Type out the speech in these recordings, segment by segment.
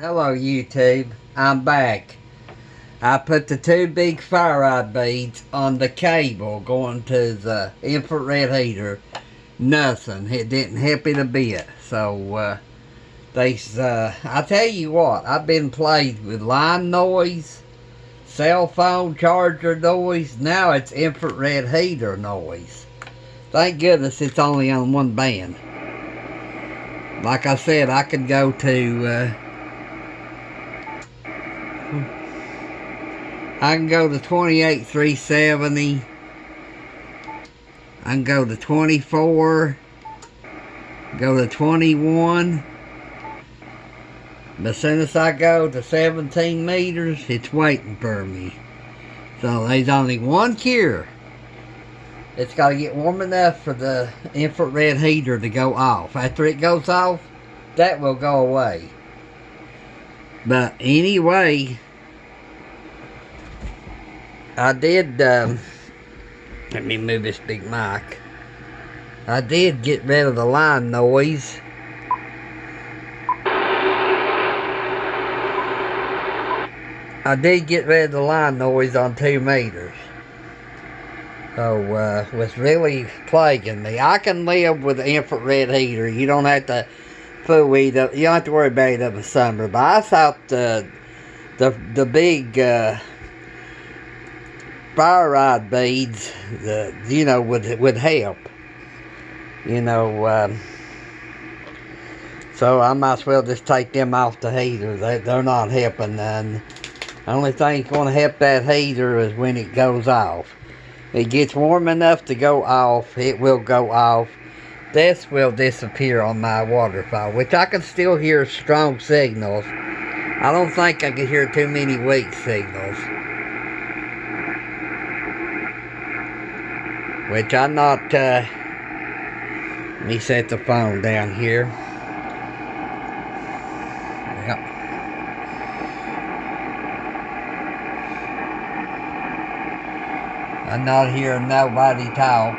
Hello YouTube, I'm back. I put the two big fire rod beads on the cable going to the infrared heater. Nothing, it didn't help it a bit. So I tell you what, I've been played with line noise, cell phone charger noise, now it's infrared heater noise. Thank goodness it's only on one band. Like I said, I could go to I can go to 28,370. I can go to 24. Go to 21. But as soon as I go to 17 meters, it's waiting for me. So there's only one cure. It's got to get warm enough for the infrared heater to go off. After it goes off, that will go away. But anyway, I did, let me move this big mic. I did get rid of the line noise. I did get rid of the line noise on 2 meters. So, was really plaguing me. I can live with the infrared heater. You don't have to fool it up. You don't have to worry about it in the summer. But I thought the big, fire rod beads, would help. So I might as well just take them off the heater. They're not helping none. The only thing that's going to help that heater is when it goes off. It gets warm enough to go off, it will go off. This will disappear on my waterfall, which I can still hear strong signals. I don't think I can hear too many weak signals. Which I'm not, let me set the phone down here. Yep. I'm not hearing nobody talk.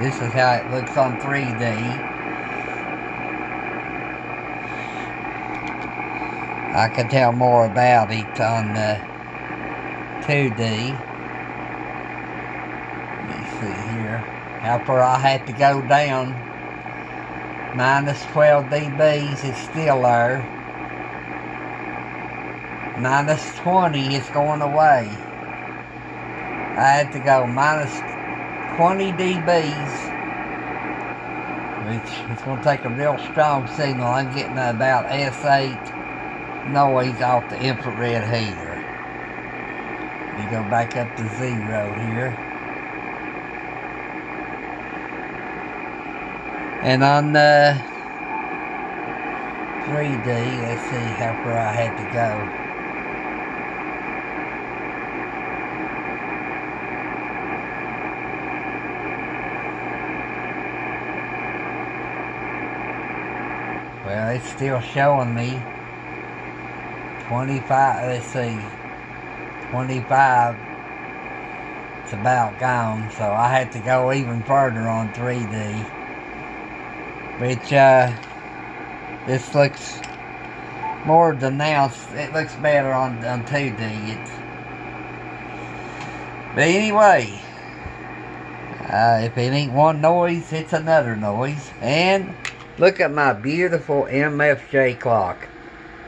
This is how it looks on 3D. I can tell more about it on 2D. Let me see here. How far I had to go down. Minus 12 dBs, it's still there. Minus 20, it's going away. I had to go minus 20 dBs, which is going to take a real strong signal. I'm getting about S8 noise off the infrared heater. You go back up to 0 here. And on 3D, let's see how far I had to go. Well, it's still showing me 25, let's see, 25, it's about gone, so I had to go even further on 3D, which, this looks more denounced, it looks better on 2D, but anyway, if it ain't one noise, it's another noise, and look at my beautiful MFJ clock.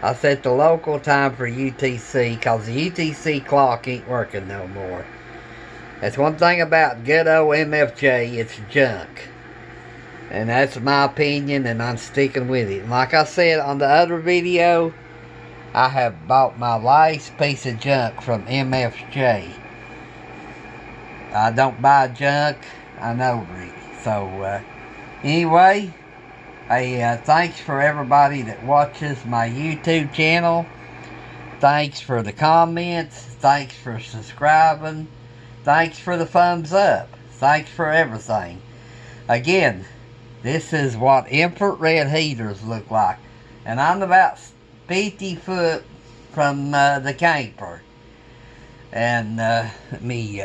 I set the local time for UTC because the UTC clock ain't working no more. That's one thing about good old MFJ, it's junk. And that's my opinion, and I'm sticking with it. And like I said on the other video, I have bought my last piece of junk from MFJ. I don't buy junk, I know it. So, anyway, hey, thanks for everybody that watches my YouTube channel. Thanks for the comments. Thanks for subscribing. Thanks for the thumbs up. Thanks for everything. Again, this is what infrared heaters look like. And I'm about 50 foot from the camper. And let me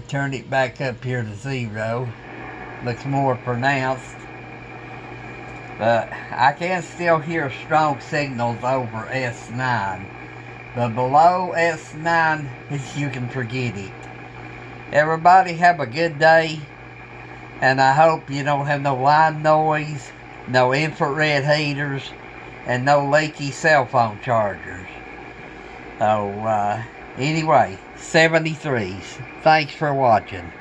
turn it back up here to 0. looks more pronounced. But I can still hear strong signals over S9. But below S9, you can forget it. Everybody have a good day. And I hope you don't have no line noise, no infrared heaters, and no leaky cell phone chargers. So, anyway, 73s. Thanks for watching.